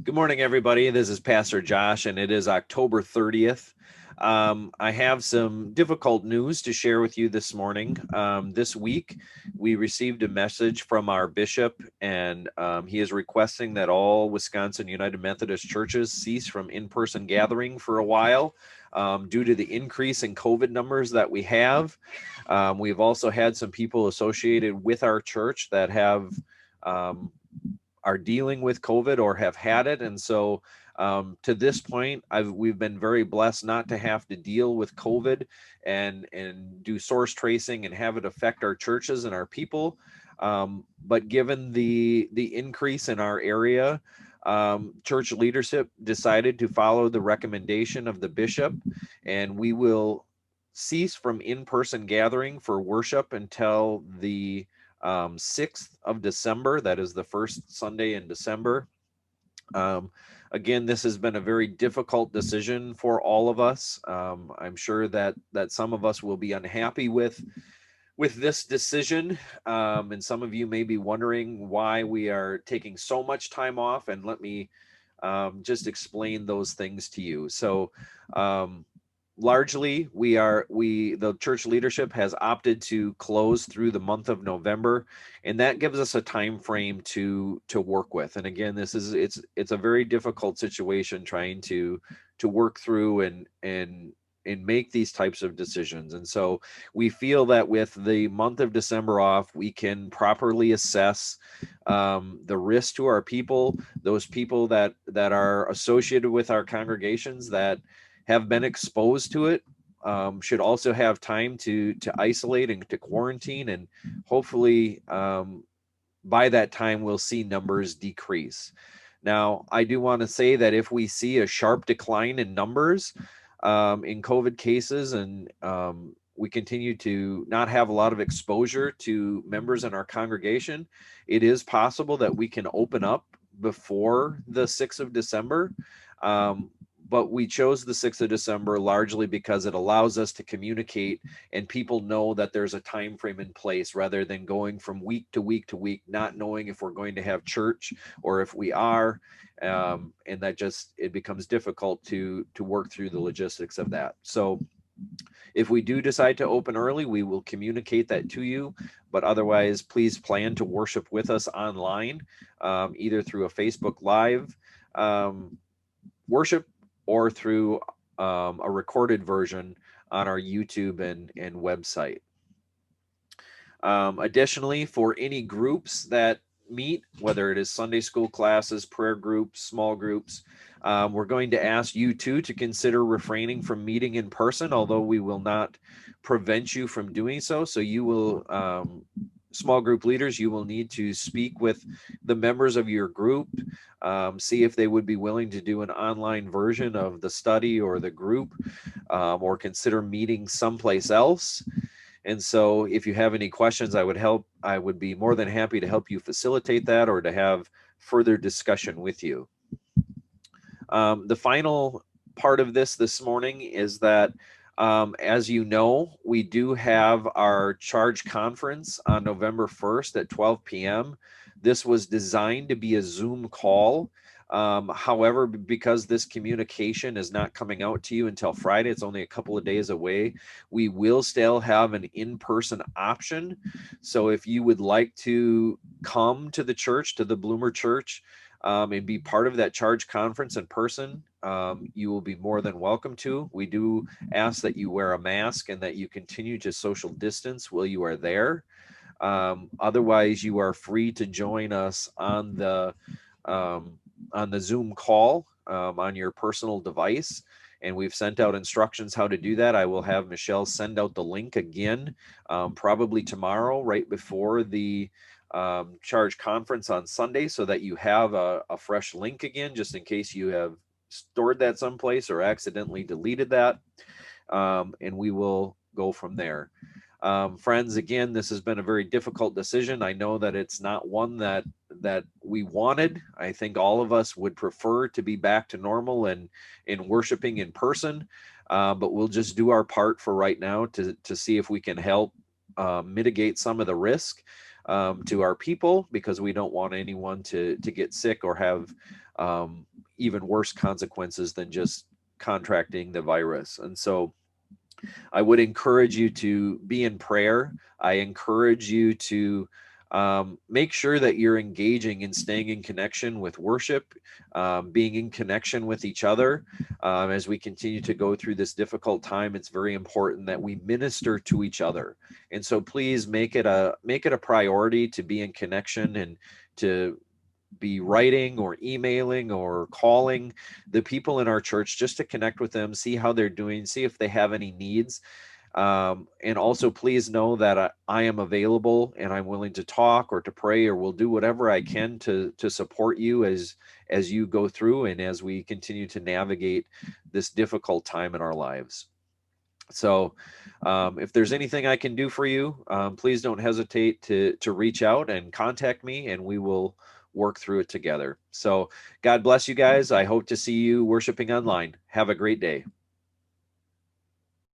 Good morning, everybody. This is Pastor Josh, and it is October 30th. I have some difficult news to share with you this morning. This week, we received a message from our bishop, and he is requesting that all Wisconsin United Methodist churches cease from in-person gathering for a while due to the increase in COVID numbers that we have. We've also had some people associated with our church that have um, are dealing with COVID or have had it. And so to this point, we've been very blessed not to have to deal with COVID and do source tracing and have it affect our churches and our people. But given the increase in our area, church leadership decided to follow the recommendation of the bishop, and we will cease from in-person gathering for worship until the 6th of December. That is the first Sunday in December. Um, Again, this has been a very difficult decision for all of us. I'm sure that some of us will be unhappy with this decision, and some of you may be wondering why we are taking so much time off. And let me just explain those things to you. So, largely the church leadership has opted to close through the month of November, and that gives us a time frame to work with. And again, it's a very difficult situation trying to work through and make these types of decisions. And so we feel that with the month of December off, we can properly assess the risk to our people, those people that are associated with our congregations that have been exposed to it, should also have time to isolate and to quarantine, and hopefully by that time we'll see numbers decrease. Now, I do want to say that if we see a sharp decline in numbers in COVID cases, and we continue to not have a lot of exposure to members in our congregation, it is possible that we can open up before the 6th of December. Um, but we chose the 6th of December largely because it allows us to communicate and people know that there's a time frame in place, rather than going from week to week to week, not knowing if we're going to have church or if we are. And that just, it becomes difficult to work through the logistics of that. So if we do decide to open early, we will communicate that to you. But otherwise, please plan to worship with us online, either through a Facebook Live worship or through a recorded version on our YouTube and website. Additionally, for any groups that meet, whether it is Sunday school classes, prayer groups, small groups, we're going to ask you too to consider refraining from meeting in person, although we will not prevent you from doing so. So you will, small group leaders, you will need to speak with the members of your group, see if they would be willing to do an online version of the study or the group, or consider meeting someplace else. And so if you have any questions, I would be more than happy to help you facilitate that or to have further discussion with you. The final part of this morning is that, as you know, we do have our charge conference on November 1st at 12 p.m. This was designed to be a Zoom call. However, because this communication is not coming out to you until Friday, it's only a couple of days away, we will still have an in-person option. So if you would like to come to the church, to the Bloomer Church, and be part of that charge conference in person, you will be more than welcome to. We do ask that you wear a mask and that you continue to social distance while you are there. Otherwise, you are free to join us um, on the Zoom call on your personal device. And we've sent out instructions how to do that. I will have Michelle send out the link again, probably tomorrow, right before the charge conference on Sunday, so that you have a fresh link again, just in case you have stored that someplace or accidentally deleted that. And we will go from there. Friends, again, this has been a very difficult decision. I know that it's not one that we wanted. I think all of us would prefer to be back to normal and in worshiping in person. But we'll just do our part for right now to see if we can help mitigate some of the risk to our people, because we don't want anyone to get sick or have even worse consequences than just contracting the virus. And so I would encourage you to be in prayer. I encourage you to make sure that you're engaging and staying in connection with worship, being in connection with each other. As we continue to go through this difficult time, it's very important that we minister to each other. And so please make it a priority to be in connection and to be writing or emailing or calling the people in our church just to connect with them, see how they're doing, see if they have any needs. And also, please know that I am available and I'm willing to talk or to pray, or will do whatever I can to support you as you go through and as we continue to navigate this difficult time in our lives. So if there's anything I can do for you, please don't hesitate to reach out and contact me, and we will work through it together. So God bless you guys. I hope to see you worshiping online. Have a great day.